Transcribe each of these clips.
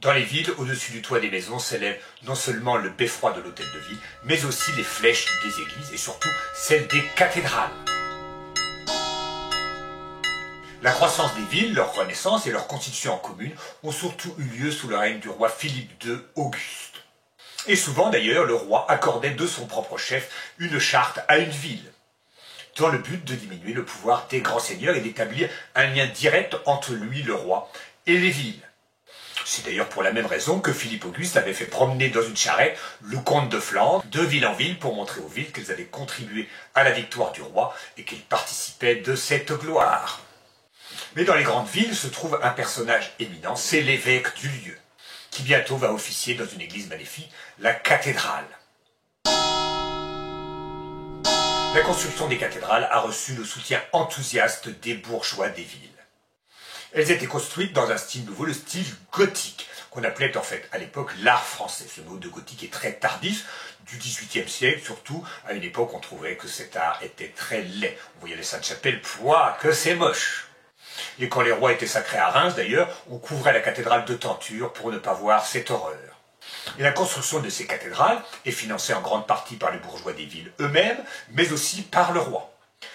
Dans les villes, au-dessus du toit des maisons s'élève non seulement le beffroi de l'hôtel de ville, mais aussi les flèches des églises et surtout celles des cathédrales. La croissance des villes, leur renaissance et leur constitution en commune ont surtout eu lieu sous le règne du roi Philippe II Auguste. Et souvent d'ailleurs, le roi accordait de son propre chef une charte à une ville, dans le but de diminuer le pouvoir des grands seigneurs et d'établir un lien direct entre lui, le roi, et les villes. C'est d'ailleurs pour la même raison que Philippe Auguste avait fait promener dans une charrette le comte de Flandre de ville en ville pour montrer aux villes qu'elles avaient contribué à la victoire du roi et qu'elles participaient de cette gloire. Mais dans les grandes villes se trouve un personnage éminent, c'est l'évêque du lieu, qui bientôt va officier dans une église magnifique, la cathédrale. La construction des cathédrales a reçu le soutien enthousiaste des bourgeois des villes. Elles étaient construites dans un style nouveau, le style gothique, qu'on appelait en fait à l'époque l'art français. Ce mot de gothique est très tardif, du XVIIIe siècle, surtout à une époque on trouvait que cet art était très laid. On voyait les Sainte-Chapelle, pouah, que c'est moche. Et quand les rois étaient sacrés à Reims d'ailleurs, on couvrait la cathédrale de tentures pour ne pas voir cette horreur. Et la construction de ces cathédrales est financée en grande partie par les bourgeois des villes eux-mêmes, mais aussi par le roi.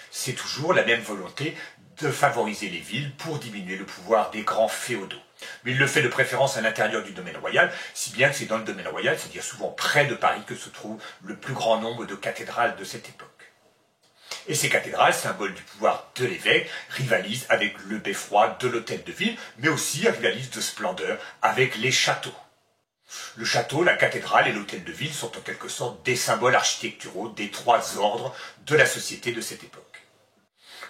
C'est toujours la même volonté de favoriser les villes pour diminuer le pouvoir des grands féodaux. Mais il le fait de préférence à l'intérieur du domaine royal, si bien que c'est dans le domaine royal, c'est-à-dire souvent près de Paris, que se trouve le plus grand nombre de cathédrales de cette époque. Et ces cathédrales, symbole du pouvoir de l'évêque, rivalisent avec le beffroi de l'hôtel de ville, mais aussi rivalisent de splendeur avec les châteaux. Le château, la cathédrale et l'hôtel de ville sont en quelque sorte des symboles architecturaux des trois ordres de la société de cette époque.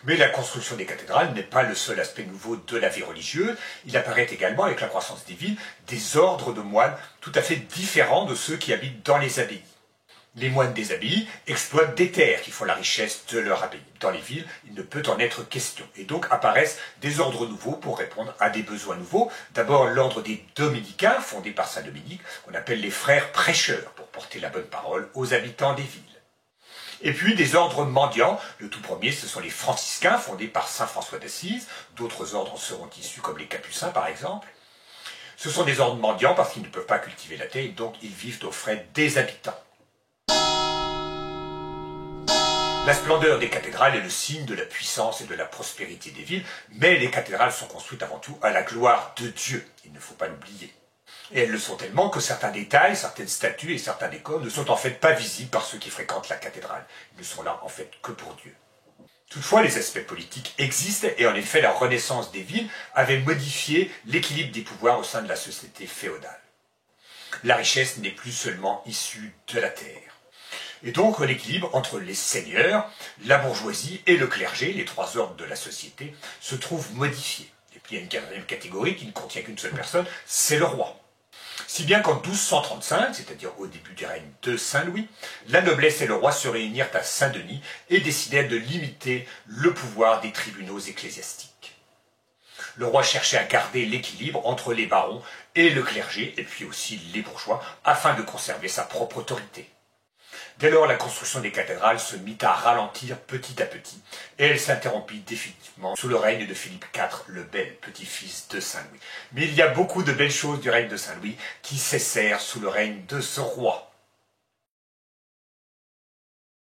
Mais la construction des cathédrales n'est pas le seul aspect nouveau de la vie religieuse. Il apparaît également, avec la croissance des villes, des ordres de moines tout à fait différents de ceux qui habitent dans les abbayes. Les moines des abbayes exploitent des terres qui font la richesse de leur abbaye. Dans les villes, il ne peut en être question. Et donc apparaissent des ordres nouveaux pour répondre à des besoins nouveaux. D'abord l'ordre des dominicains, fondé par saint Dominique, qu'on appelle les frères prêcheurs, pour porter la bonne parole aux habitants des villes. Et puis des ordres mendiants. Le tout premier, ce sont les franciscains, fondés par saint François d'Assise. D'autres ordres seront issus, comme les capucins par exemple. Ce sont des ordres mendiants parce qu'ils ne peuvent pas cultiver la terre, et donc ils vivent aux frais des habitants. La splendeur des cathédrales est le signe de la puissance et de la prospérité des villes, mais les cathédrales sont construites avant tout à la gloire de Dieu, il ne faut pas l'oublier. Et elles le sont tellement que certains détails, certaines statues et certains décors ne sont en fait pas visibles par ceux qui fréquentent la cathédrale. Ils ne sont là en fait que pour Dieu. Toutefois, les aspects politiques existent et en effet la renaissance des villes avait modifié l'équilibre des pouvoirs au sein de la société féodale. La richesse n'est plus seulement issue de la terre. Et donc l'équilibre entre les seigneurs, la bourgeoisie et le clergé, les trois ordres de la société, se trouve modifié. Et puis il y a une quatrième catégorie qui ne contient qu'une seule personne, c'est le roi. Si bien qu'en 1235, c'est-à-dire au début du règne de Saint-Louis, la noblesse et le roi se réunirent à Saint-Denis et décidèrent de limiter le pouvoir des tribunaux ecclésiastiques. Le roi cherchait à garder l'équilibre entre les barons et le clergé, et puis aussi les bourgeois, afin de conserver sa propre autorité. Dès lors, la construction des cathédrales se mit à ralentir petit à petit, et elle s'interrompit définitivement sous le règne de Philippe IV le Bel, petit-fils de Saint-Louis. Mais il y a beaucoup de belles choses du règne de Saint-Louis qui cessèrent sous le règne de ce roi.